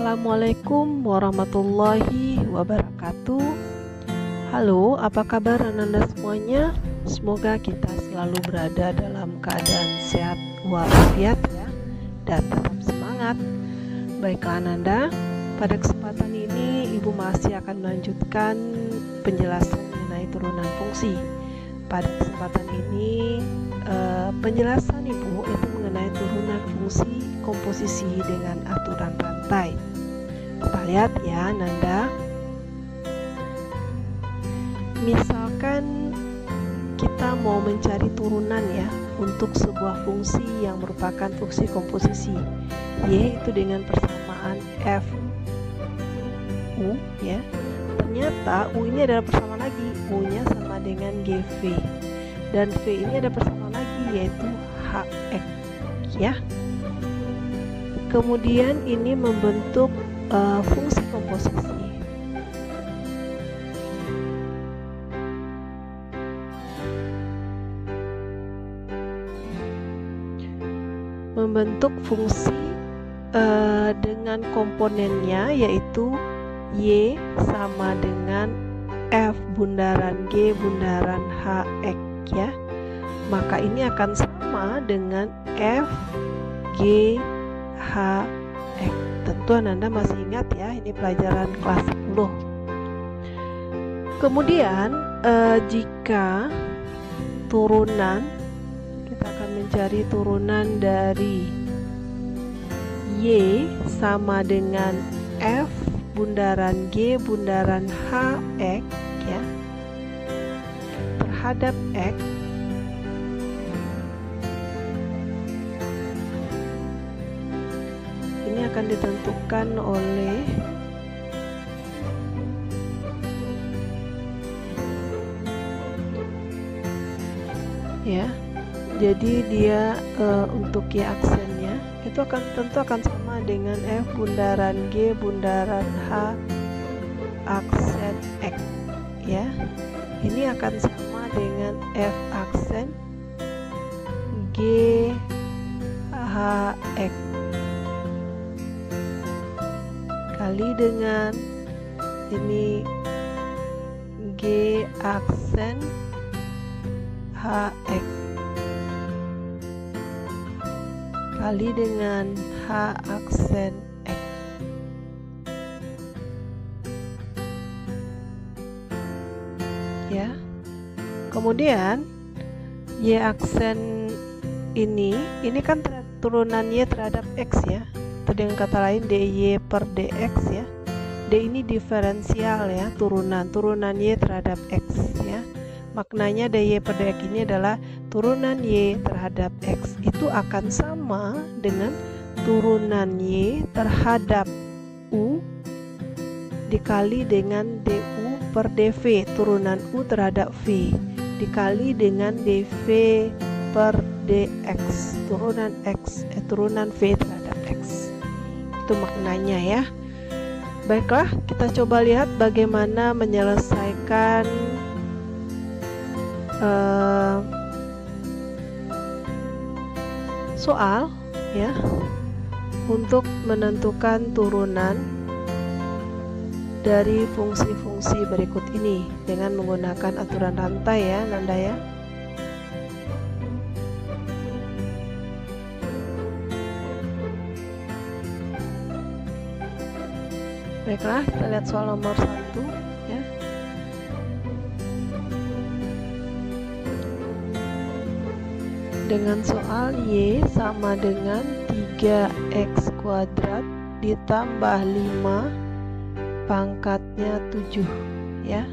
Assalamualaikum warahmatullahi wabarakatuh. Halo, apa kabar Ananda semuanya? Semoga kita selalu berada dalam keadaan sehat walafiat ya, dan tetap semangat. Baiklah Ananda, pada kesempatan ini Ibu masih akan melanjutkan penjelasan mengenai turunan fungsi. Pada kesempatan ini penjelasan Ibu itu mengenai turunan fungsi komposisi dengan aturan rantai. Kita lihat ya Nanda. Misalkan kita mau mencari turunan ya untuk sebuah fungsi yang merupakan fungsi komposisi, Y itu dengan persamaan F U ya. Ternyata U ini adalah persamaan lagi, U nya sama dengan GV, dan V ini ada persamaan lagi yaitu HX ya. Kemudian ini membentuk fungsi komposisi. Membentuk fungsi dengan komponennya yaitu Y sama dengan F bundaran G bundaran HX ya. Maka ini akan sama dengan F G H X. Tentu Anda masih ingat ya, ini pelajaran kelas 10. Kemudian jika turunan, kita akan mencari turunan dari Y sama dengan F bundaran G bundaran H X ya terhadap X. Ini akan ditentukan oleh ya. Jadi dia untuk Y aksennya itu tentu akan sama dengan F bundaran G bundaran H aksen X ya. Ini akan sama dengan F aksen G H X kali dengan ini G aksen HX kali dengan H aksen X. Ya. Kemudian Y aksen ini kan turunan Y terhadap X ya. Atau dengan kata lain dy per dx ya. D ini diferensial ya, turunan Y terhadap X ya. Maknanya dy per dx ini adalah turunan Y terhadap X itu akan sama dengan turunan Y terhadap U dikali dengan du per dv, turunan U terhadap V dikali dengan dv per dx, turunan V terhadap X. Itu maknanya ya. Baiklah, kita coba lihat bagaimana menyelesaikan soal ya untuk menentukan turunan dari fungsi-fungsi berikut ini dengan menggunakan aturan rantai ya Nanda ya. Baiklah, kita lihat soal nomor 1 ya. Dengan soal Y sama dengan 3x kuadrat ditambah 5 pangkatnya 7 ya.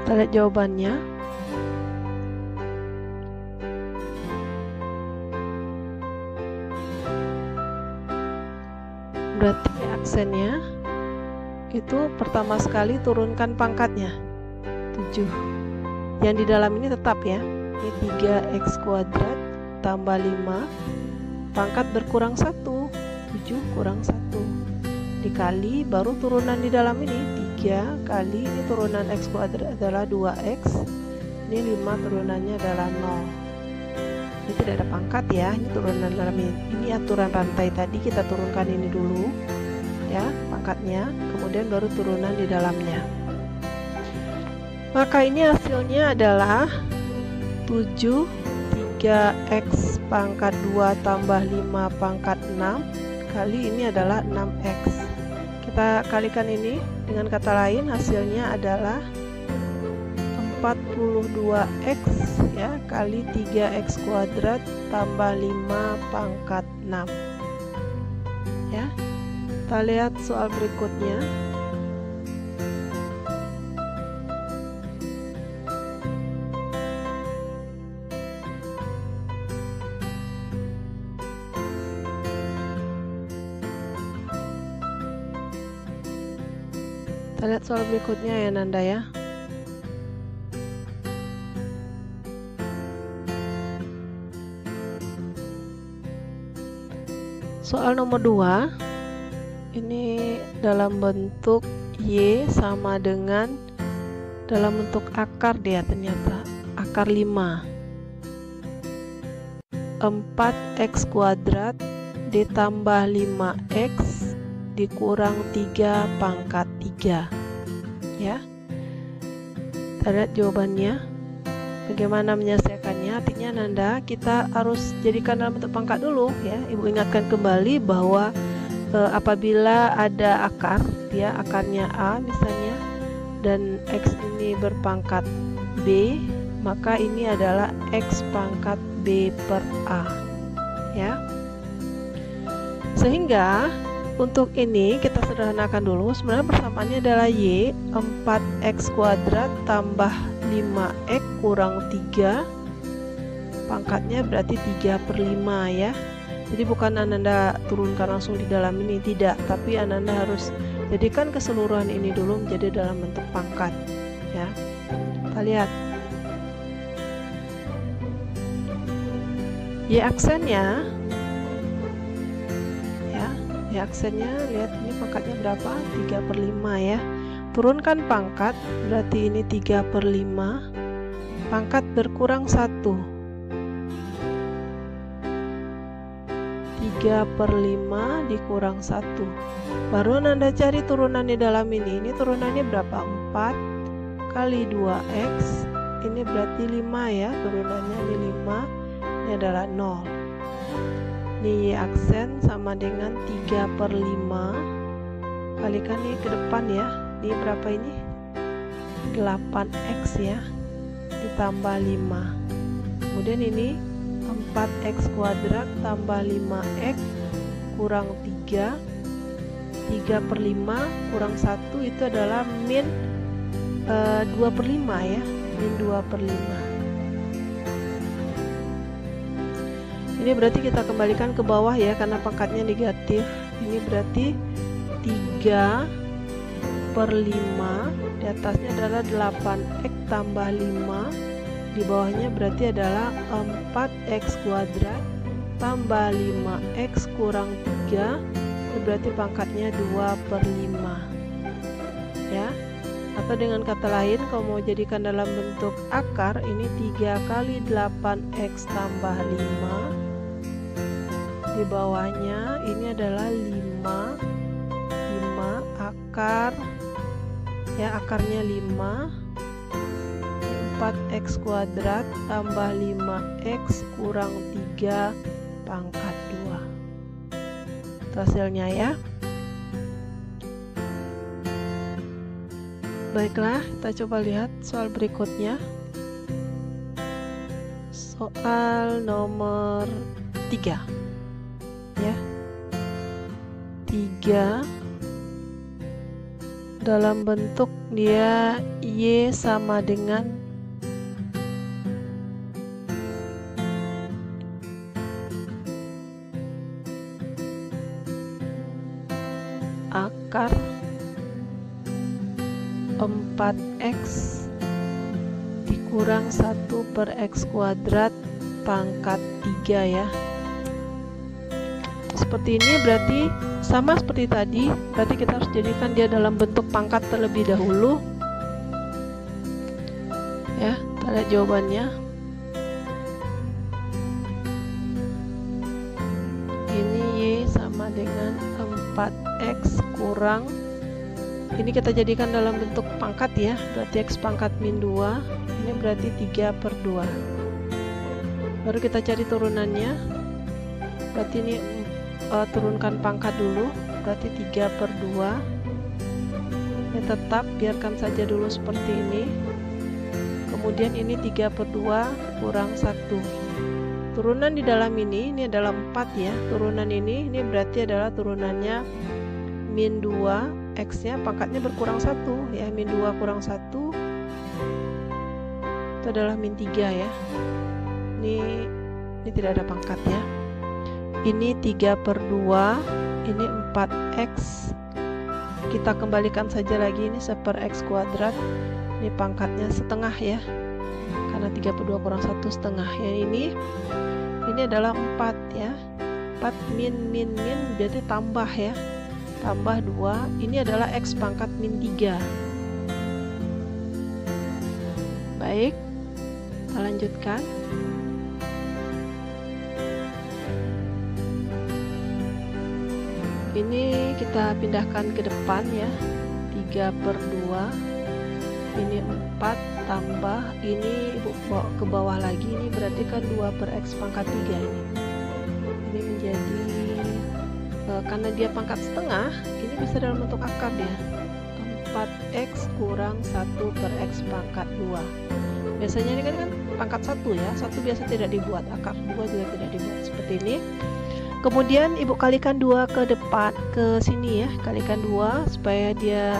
Kita lihat jawabannya. Berarti aksennya itu pertama sekali turunkan pangkatnya 7. Yang di dalam ini tetap ya. Ini 3x kuadrat tambah 5 pangkat berkurang 1, 7 kurang 1 dikali baru turunan di dalam ini 3 kali ini turunan x kuadrat adalah 2x, ini 5 turunannya adalah 0. Ini tidak ada pangkat ya, ini turunan dalam ini aturan rantai tadi, kita turunkan ini dulu ya, pangkatnya, kemudian baru turunan di dalamnya. Maka ini hasilnya adalah 7 3x pangkat 2 tambah 5 pangkat 6 kali ini adalah 6x. Kita kalikan ini, dengan kata lain hasilnya adalah 42x ya kali 3x kuadrat tambah 5 pangkat 6 ya. Kita lihat soal berikutnya. Kita lihat soal berikutnya ya Nanda ya. Soal nomor 2, ini dalam bentuk Y sama dengan dalam bentuk akar dia ternyata, akar 5. 4x kuadrat ditambah 5x dikurang 3 pangkat 3 ya. Kita lihat jawabannya. Bagaimana menyelesaikannya? Artinya Nanda, kita harus jadikan dalam bentuk pangkat dulu ya. Ibu ingatkan kembali bahwa apabila ada akar ya, akarnya A misalnya, dan X ini berpangkat B, maka ini adalah X pangkat B per A ya. Sehingga untuk ini kita sederhanakan dulu. Sebenarnya persamaannya adalah Y 4x kuadrat tambah 5x kurang 3 pangkatnya berarti 3/5 ya. Jadi bukan Ananda turunkan langsung di dalam ini, tidak, tapi Ananda harus jadikan keseluruhan ini dulu menjadi dalam bentuk pangkat ya. Kita lihat Y aksennya ya, Y aksennya lihat ini pangkatnya berapa, 3/5 ya. Turunkan pangkat berarti ini 3/5, pangkat berkurang 1, 3/5 dikurang 1, baru Nanda cari turunan di dalam ini turunannya berapa, 4 kali 2x, ini berarti 5 ya, turunannya ini 5, ini adalah 0. Ini Y aksen sama dengan 3/5, kalikan ini ke depan ya. Ini berapa ini? 8x ya, ditambah 5. Kemudian ini 4x kuadrat tambah 5x kurang 3. 3/5 kurang 1 itu adalah min 2/5 ya, min 2/5. Ini berarti kita kembalikan ke bawah ya, karena pangkatnya negatif. Ini berarti 3/5, di atasnya adalah 8x tambah 5, di bawahnya berarti adalah 4x kuadrat tambah 5x kurang 3, itu berarti pangkatnya 2/5 ya. Atau dengan kata lain, kalau mau jadikan dalam bentuk akar, ini 3 kali 8x tambah 5, di bawahnya ini adalah 5 akar ya, akarnya 5, 4x kuadrat tambah 5x kurang 3 pangkat 2. Itu hasilnya ya. Baiklah, kita coba lihat soal berikutnya. Soal nomor 3 ya. 3 dalam bentuk dia Y sama dengan akar 4x dikurang 1/x kuadrat pangkat 3 ya. Seperti ini berarti sama seperti tadi, berarti kita harus jadikan dia dalam bentuk pangkat terlebih dahulu ya. Kita lihat jawabannya. sama dengan 4x kurang, ini kita jadikan dalam bentuk pangkat ya, berarti x pangkat min 2, ini berarti 3/2. Baru kita cari turunannya, berarti ini turunkan pangkat dulu, berarti 3/2. Ya, tetap biarkan saja dulu seperti ini. Kemudian ini 3/2 kurang 1. Turunan di dalam ini adalah 4 ya. Turunan ini berarti adalah turunannya min 2, x nya pangkatnya berkurang 1 ya, min 2 kurang 1 itu adalah min 3 ya. Ini tidak ada pangkat ya. Ini 3/2, ini 4x. Kita kembalikan saja lagi, ini 1/x kuadrat. Ini pangkatnya setengah ya, karena 3/2 kurang 1 setengah ya. Ini adalah 4 ya. 4 min berarti tambah ya, tambah 2, ini adalah x pangkat min 3. Baik, kita lanjutkan. Ini kita pindahkan ke depan ya, 3/2, ini 4 tambah, ini Ibu bawa ke bawah lagi, ini berarti kan 2/x pangkat 3 ini menjadi karena dia pangkat setengah, ini bisa dalam bentuk akar ya, 4x kurang 1/x pangkat 2. Biasanya ini kan pangkat 1 ya, 1 biasa tidak dibuat, akar 2 juga tidak dibuat, seperti ini. Kemudian Ibu kalikan 2 ke depan, ke sini ya, kalikan 2 supaya dia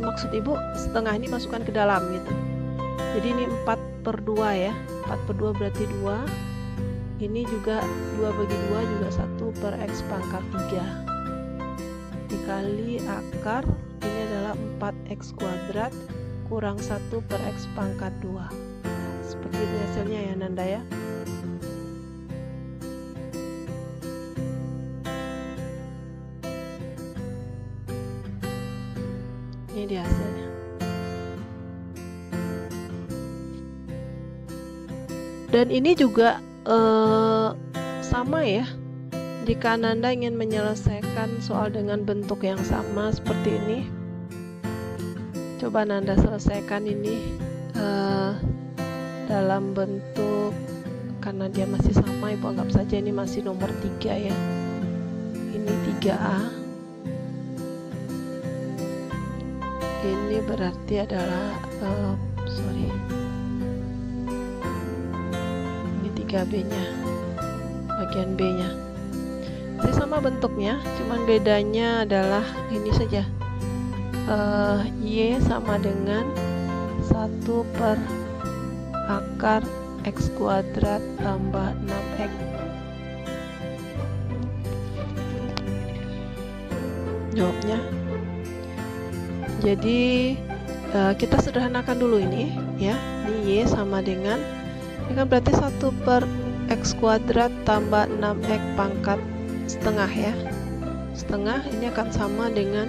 maksud Ibu setengah ini masukkan ke dalam gitu. Jadi ini 4/2 ya, 4/2 berarti 2. Ini juga 2/2 juga 1/x pangkat 3 dikali akar, ini adalah 4x kuadrat kurang 1/x pangkat 2. Seperti itu hasilnya ya Nanda ya. Ini dia hasilnya. Dan ini juga sama ya, jika Ananda ingin menyelesaikan soal dengan bentuk yang sama seperti ini, coba Ananda selesaikan ini dalam bentuk, karena dia masih sama, Ibu anggap saja ini masih nomor 3 ya, ini 3A, ini berarti adalah ini 3B nya, bagian B nya. Jadi sama bentuknya, cuman bedanya adalah ini saja, Y sama dengan 1 per akar x kuadrat tambah 6x. Jawabnya, jadi kita sederhanakan dulu ini ya, ini Y sama dengan, ini kan berarti 1 per x kuadrat tambah 6x pangkat setengah ya, setengah ini akan sama dengan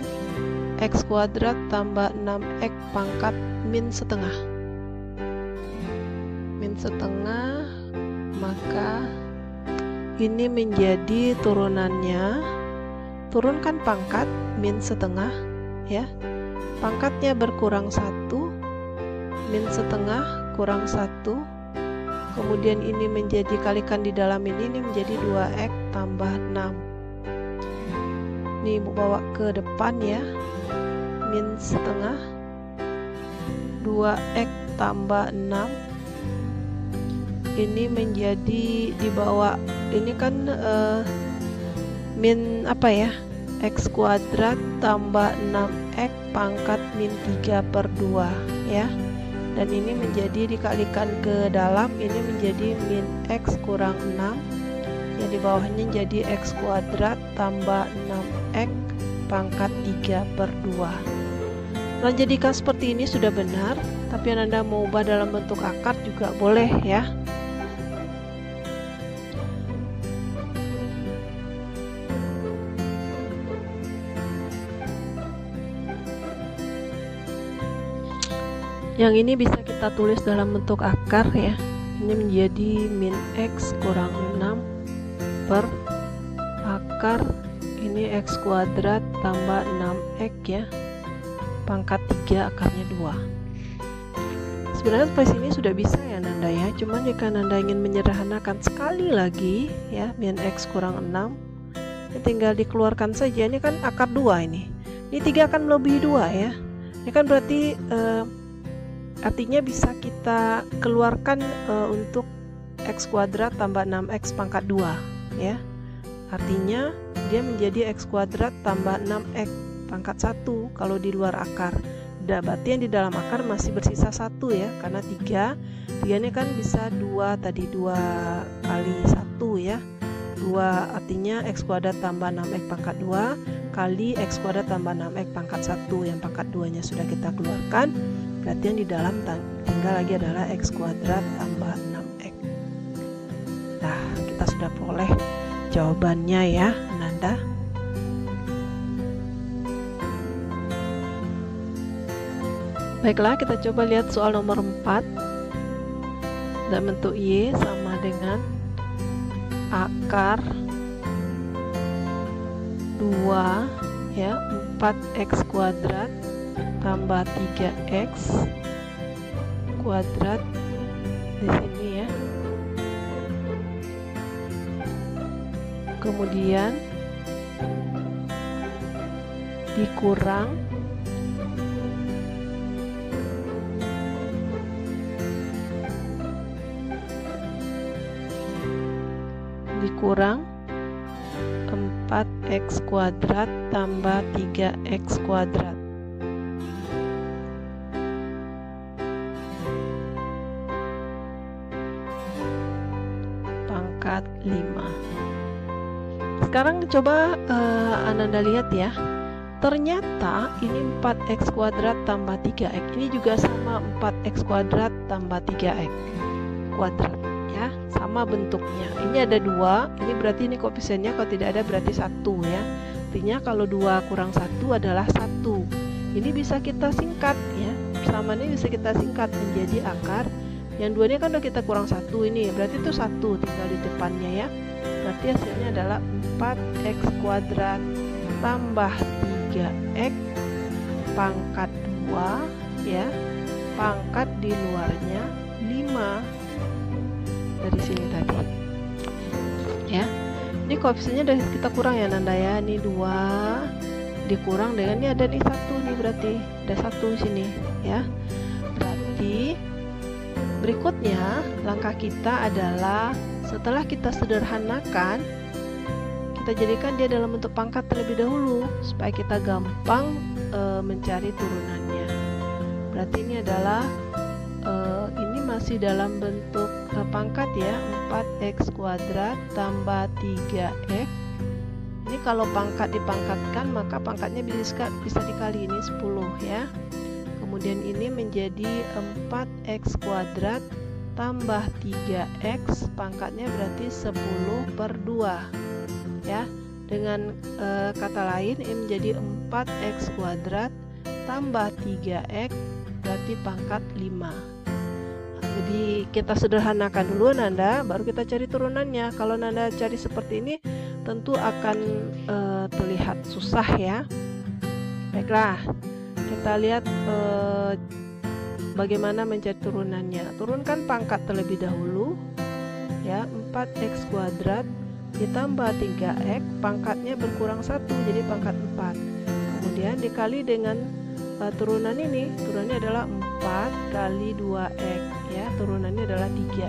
x kuadrat tambah 6x pangkat min setengah, maka ini menjadi turunannya, turunkan pangkat min setengah ya, pangkatnya berkurang 1, min setengah kurang 1, kemudian ini menjadi kalikan di dalam ini menjadi 2x tambah 6. Ini Ibu bawa ke depan ya, min setengah 2x tambah 6, ini menjadi dibawa, ini kan min apa ya, x kuadrat tambah 6x pangkat min 3/2 ya, dan ini menjadi dikalikan ke dalam, ini menjadi min x kurang 6, yang di bawahnya jadi x kuadrat tambah 6x pangkat 3/2. Nah, jadikan seperti ini sudah benar, tapi Anda mau ubah dalam bentuk akar juga boleh ya. Yang ini bisa kita tulis dalam bentuk akar ya. Ini menjadi min x kurang 6 per akar ini x kuadrat tambah 6x ya, pangkat 3 akarnya 2. Sebenarnya sampai sini sudah bisa ya Nanda ya, cuman jika Nanda ingin menyederhanakan sekali lagi ya, min x kurang 6 ya, tinggal dikeluarkan saja. Ini kan akar 2 ini 3 akan melebihi 2 ya. Ini kan berarti artinya bisa kita keluarkan untuk x kuadrat tambah 6x pangkat 2 ya. Artinya dia menjadi x kuadrat tambah 6x pangkat 1 kalau di luar akar. Berarti yang di dalam akar masih bersisa 1 ya, karena 3 ini kan bisa 2 tadi, 2 kali 1 ya. 2 artinya x kuadrat tambah 6x pangkat 2 kali x kuadrat tambah 6x pangkat 1, yang pangkat 2 nya sudah kita keluarkan. Berarti yang di dalam tinggal lagi adalah x kuadrat tambah 6x. Nah, kita sudah peroleh jawabannya ya Ananda. Baiklah, kita coba lihat soal nomor 4. Dan bentuk Y sama dengan akar 2 ya, 4x kuadrat tambah 3x kuadrat di sini ya. Kemudian dikurang dikurang 4x kuadrat tambah 3x kuadrat pangkat 5. Sekarang coba Ananda lihat ya, ternyata ini 4x kuadrat tambah 3x ini juga sama 4x kuadrat tambah 3x kuadrat ya, sama bentuknya. Ini ada 2, ini berarti ini koefisiennya, kalau tidak ada berarti 1 ya. Artinya kalau 2 kurang 1 adalah 1. Ini bisa kita singkat ya, persamaan ini bisa kita singkat menjadi akar. Yang 2 ini kan udah kita kurang 1 ini, berarti itu 1 tinggal di depannya ya. Berarti hasilnya adalah 4x kuadrat tambah 3x pangkat 2 ya, pangkat di luarnya 5 dari sini tadi ya. Ini koefisiennya udah kita kurang ya Nanda ya, ini 2 dikurang dengan ini ada di 1 nih, berarti ada 1 sini ya. Berarti berikutnya langkah kita adalah setelah kita sederhanakan, kita jadikan dia dalam bentuk pangkat terlebih dahulu supaya kita gampang mencari turunannya. Berarti ini adalah ini masih dalam bentuk pangkat ya, 4x kuadrat tambah 3x. Ini kalau pangkat dipangkatkan maka pangkatnya bisa dikali, ini 10 ya. Kemudian ini menjadi 4x kuadrat tambah 3x, pangkatnya berarti 10/2 ya. Dengan kata lain ini menjadi 4x kuadrat tambah 3x berarti pangkat 5. Jadi kita sederhanakan dulu Nanda, baru kita cari turunannya. Kalau Nanda cari seperti ini tentu akan terlihat susah ya. Baiklah, kita lihat bagaimana mencari turunannya. Turunkan pangkat terlebih dahulu ya, 4x kuadrat ditambah 3x, pangkatnya berkurang 1 jadi pangkat 4. Kemudian dikali dengan turunan ini, turunannya adalah 4 kali 2x ya, turunannya adalah 3.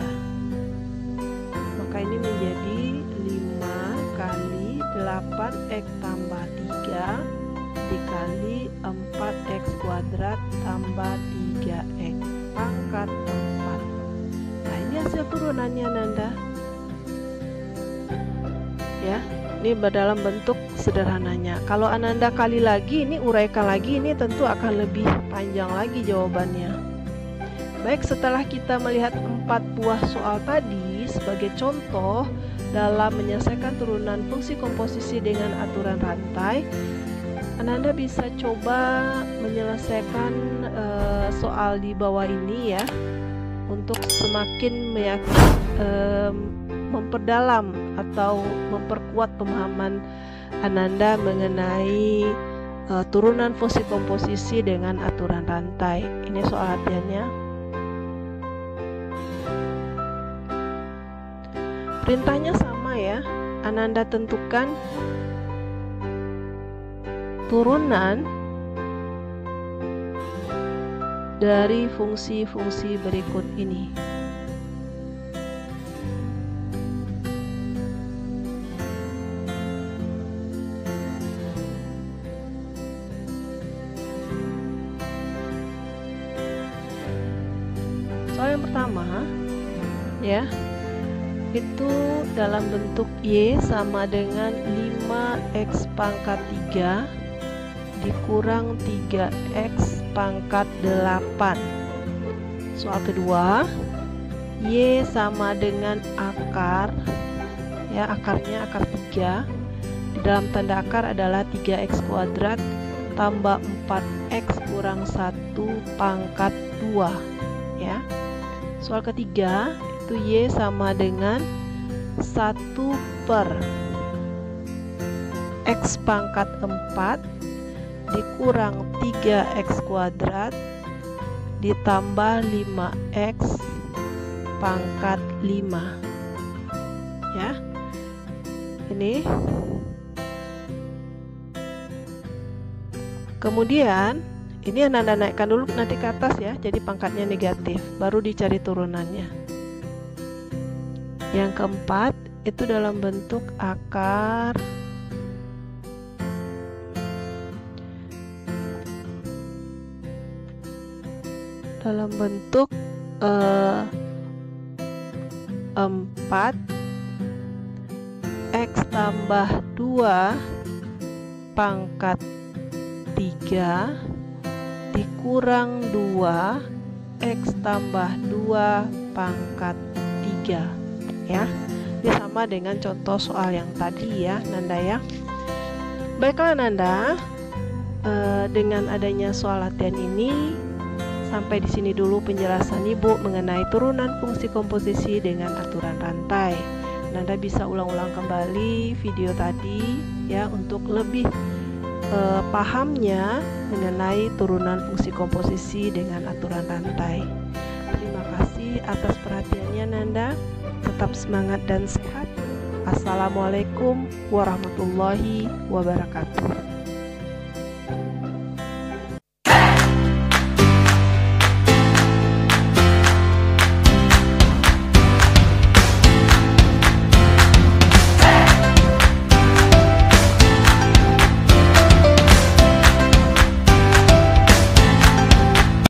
Maka ini menjadi 5 kali 8x tambah 3 dikali 4x kuadrat tambah 3x pangkat 4. Nah, ini hasil turunannya Nanda ya. Ini dalam bentuk sederhananya. Kalau Ananda kali lagi, ini uraikan lagi, ini tentu akan lebih panjang lagi jawabannya. Baik, setelah kita melihat 4 buah soal tadi sebagai contoh dalam menyelesaikan turunan fungsi komposisi dengan aturan rantai, Ananda bisa coba menyelesaikan soal di bawah ini ya, untuk semakin memperdalam atau memperkuat pemahaman Ananda mengenai turunan fungsi komposisi dengan aturan rantai. Ini soal latihannya. Perintahnya sama ya. Ananda tentukan turunan dari fungsi-fungsi berikut ini. Soal yang pertama ya, itu dalam bentuk Y sama dengan 5x pangkat 3 dikurang 3x pangkat 8. Soal kedua, Y sama dengan akar ya, akarnya akar 3. Di dalam tanda akar adalah 3x kuadrat tambah 4x kurang 1 pangkat 2 ya. Soal ketiga, itu Y sama dengan 1 per X pangkat 4 dikurang 3X kuadrat ditambah 5X pangkat 5 ya. Ini kemudian ini Anda naikkan dulu nanti ke atas ya, jadi pangkatnya negatif, baru dicari turunannya. Yang keempat itu dalam bentuk akar dalam bentuk 4 X tambah 2 pangkat 3 dikurang 2 X tambah 2 pangkat 3 ya. Ini sama dengan contoh soal yang tadi ya Nanda ya. Baiklah Nanda, dengan adanya soal latihan ini sampai di sini dulu penjelasan Ibu mengenai turunan fungsi komposisi dengan aturan rantai. Nanda bisa ulang-ulang kembali video tadi ya untuk lebih pahamnya mengenai turunan fungsi komposisi dengan aturan rantai. Terima kasih atas perhatiannya Nanda. Tetap semangat dan sehat. Assalamualaikum warahmatullahi wabarakatuh.